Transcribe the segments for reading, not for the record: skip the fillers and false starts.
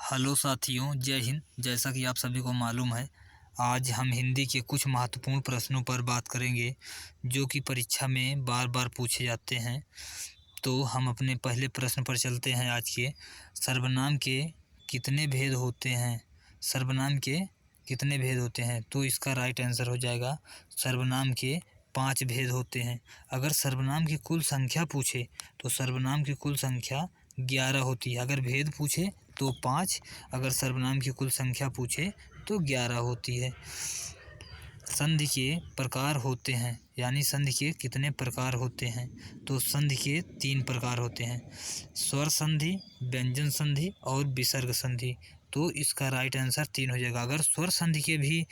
Hello साथियों, जय हिंद। जैसा कि आप सभी को मालूम है, आज हम हिंदी के कुछ महत्वपूर्ण प्रश्नों पर बात करेंगे जो कि परीक्षा में बार बार पूछे जाते हैं। तो हम अपने पहले प्रश्न पर चलते हैं आज के। सर्वनाम के कितने भेद होते हैं? सर्वनाम के कितने भेद होते हैं? तो इसका राइट आंसर हो जाएगा सर्वनाम के 5 भेद होते हैं। अगर सर्वनाम की कुल संख्या पूछे तो सर्वनाम की कुल संख्या 11 होती है। अगर भेद पूछे तो 5, अगर सर्वनाम की कुल संख्या पूछे तो 11 होती है। संधि के प्रकार होते हैं, यानी संधि के कितने प्रकार होते हैं? तो संधि के 3 प्रकार होते हैं, स्वर संधि, व्यंजन संधि और विसर्ग संधि। तो इसका राइट आंसर 3 हो जाएगा। अगर स्वर संधि के भी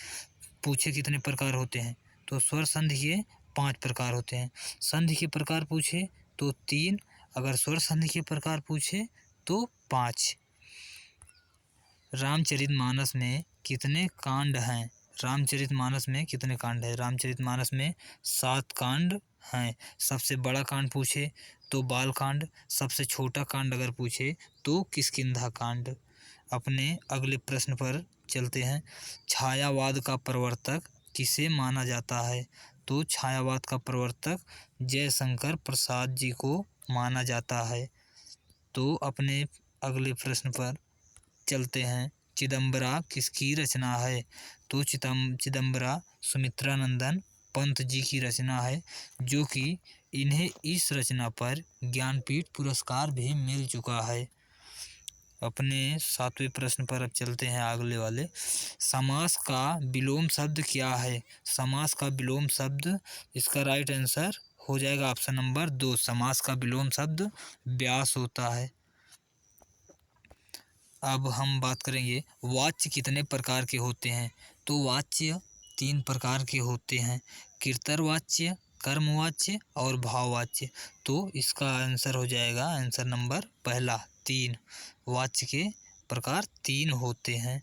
पूछे कितने प्रकार होते हैं तो स्वर संधि के 5 प्रकार होते हैं। संधि के प्रकार पूछे तो 3, अगर स्वर संधि के प्रकार पूछे तो 5। रामचरितमानस में कितने कांड हैं? रामचरितमानस में कितने कांड हैं? रामचरितमानस में 7 कांड हैं। सबसे बड़ा कांड पूछे तो बाल कांड, सबसे छोटा कांड अगर पूछे तो किष्किंधा कांड। अपने अगले प्रश्न पर चलते हैं। छायावाद का प्रवर्तक किसे माना जाता है? तो छायावाद का प्रवर्तक जयशंकर प्रसाद जी को माना जाता है। तो अपने अगले प्रश्न पर चलते हैं। चिदंबरा किसकी रचना है? तो चिदंबरा सुमित्रानंदन पंत जी की रचना है, जो कि इन्हें इस रचना पर ज्ञानपीठ पुरस्कार भी मिल चुका है। अपने 7वें प्रश्न पर अब चलते हैं अगले वाले। समास का विलोम शब्द क्या है? समास का विलोम शब्द, इसका राइट आंसर हो जाएगा ऑप्शन नंबर 2। समास का विलोम शब्द व्यास होता है। अब हम बात करेंगे वाच्य कितने प्रकार के होते हैं? तो वाच्य 3 प्रकार के होते हैं, कृतवाच्य, कर्मवाच्य और भाववाच्य। तो इसका आंसर हो जाएगा आंसर नंबर पहला 3। वाच्य के प्रकार 3 होते हैं।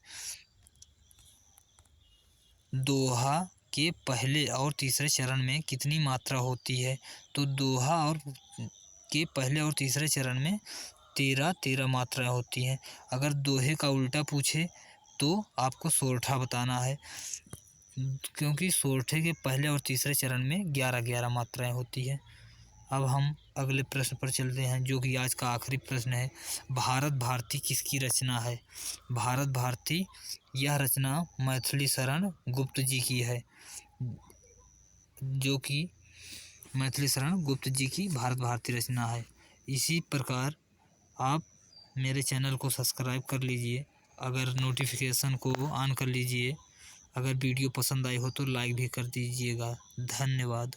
दोहा के पहले और तीसरे चरण में कितनी मात्रा होती है? तो दोहा और के पहले और तीसरे चरण में 13 मात्राएं होती हैं। अगर दोहे का उल्टा पूछे तो आपको सोरठा बताना है, क्योंकि सोरठे के पहले और तीसरे चरण में 11 मात्राएं होती हैं। अब हम अगले प्रश्न पर चलते हैं, जो कि आज का आखिरी प्रश्न है। भारत भारती किसकी रचना है? भारत भारती, यह रचना मैथिली शरण गुप्त जी की है, जो कि मैथिली शरण गुप्त जी की भारत भारती रचना है। इसी प्रकार आप मेरे चैनल को सब्सक्राइब कर लीजिए, अगर नोटिफिकेशन को ऑन कर लीजिए। अगर वीडियो पसंद आई हो तो लाइक भी कर दीजिएगा। धन्यवाद।